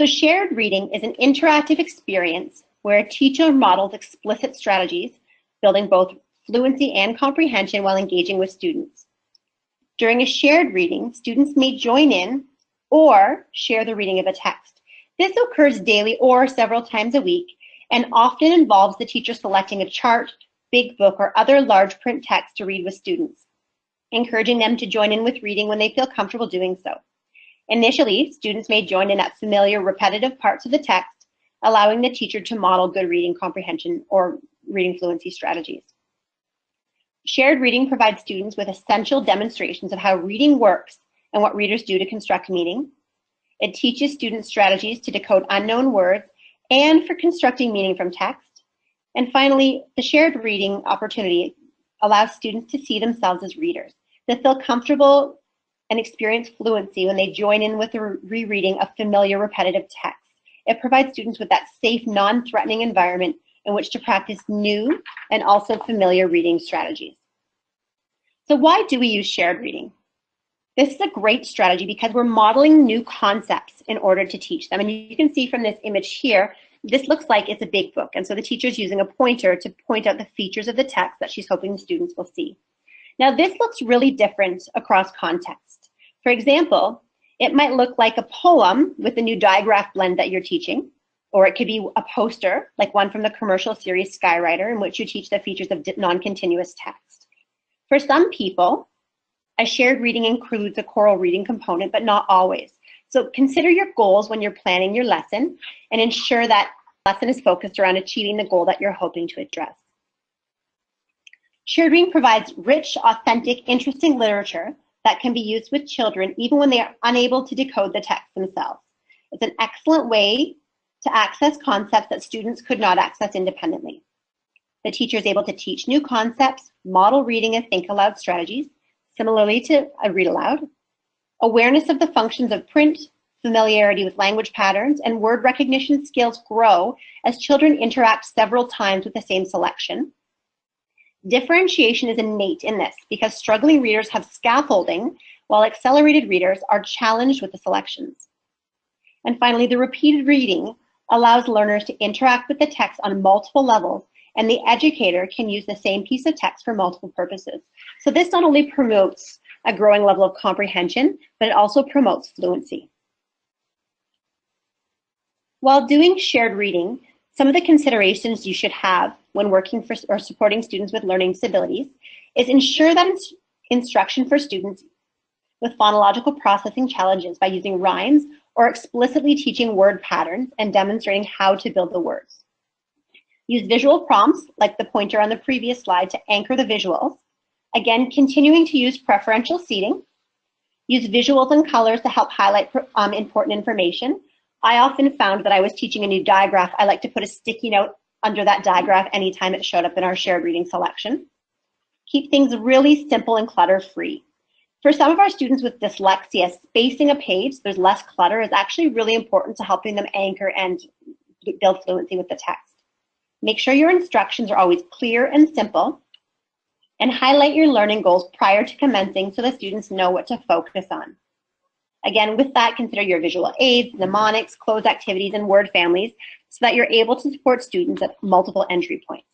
So shared reading is an interactive experience where a teacher models explicit strategies, building both fluency and comprehension while engaging with students. During a shared reading, students may join in or share the reading of a text. This occurs daily or several times a week and often involves the teacher selecting a chart, big book, or other large print text to read with students, encouraging them to join in with reading when they feel comfortable doing so. Initially, students may join in at familiar, repetitive parts of the text, allowing the teacher to model good reading comprehension or reading fluency strategies. Shared reading provides students with essential demonstrations of how reading works and what readers do to construct meaning. It teaches students strategies to decode unknown words and for constructing meaning from text. And finally, the shared reading opportunity allows students to see themselves as readers, to feel comfortable and experience fluency when they join in with the rereading of familiar repetitive text. It provides students with that safe, non-threatening environment in which to practice new and also familiar reading strategies. So why do we use shared reading? This is a great strategy because we're modeling new concepts in order to teach them. And you can see from this image here, this looks like it's a big book. And so the teacher's using a pointer to point out the features of the text that she's hoping the students will see. Now this looks really different across context. For example, it might look like a poem with the new digraph blend that you're teaching, or it could be a poster, like one from the commercial series Skywriter, in which you teach the features of non-continuous text. For some people, a shared reading includes a choral reading component, but not always. So consider your goals when you're planning your lesson and ensure that the lesson is focused around achieving the goal that you're hoping to address. Shared reading provides rich, authentic, interesting literature that can be used with children even when they are unable to decode the text themselves. It's an excellent way to access concepts that students could not access independently. The teacher is able to teach new concepts, model reading and think aloud strategies, similarly to a read aloud. Awareness of the functions of print, familiarity with language patterns, and word recognition skills grow as children interact several times with the same selection. Differentiation is innate in this because struggling readers have scaffolding, while accelerated readers are challenged with the selections. And finally, the repeated reading allows learners to interact with the text on multiple levels, and the educator can use the same piece of text for multiple purposes. So this not only promotes a growing level of comprehension, but it also promotes fluency. While doing shared reading, some of the considerations you should have when working for or supporting students with learning disabilities is ensure that instruction for students with phonological processing challenges by using rhymes or explicitly teaching word patterns and demonstrating how to build the words. Use visual prompts like the pointer on the previous slide to anchor the visuals. Again, continuing to use preferential seating. Use visuals and colors to help highlight important information. I often found that I was teaching a new digraph. I like to put a sticky note under that digraph anytime it showed up in our shared reading selection. Keep things really simple and clutter-free. For some of our students with dyslexia, spacing a page, there's less clutter, is actually really important to helping them anchor and build fluency with the text. Make sure your instructions are always clear and simple, and highlight your learning goals prior to commencing so the students know what to focus on. Again, with that, consider your visual aids, mnemonics, closed activities, and word families so that you're able to support students at multiple entry points.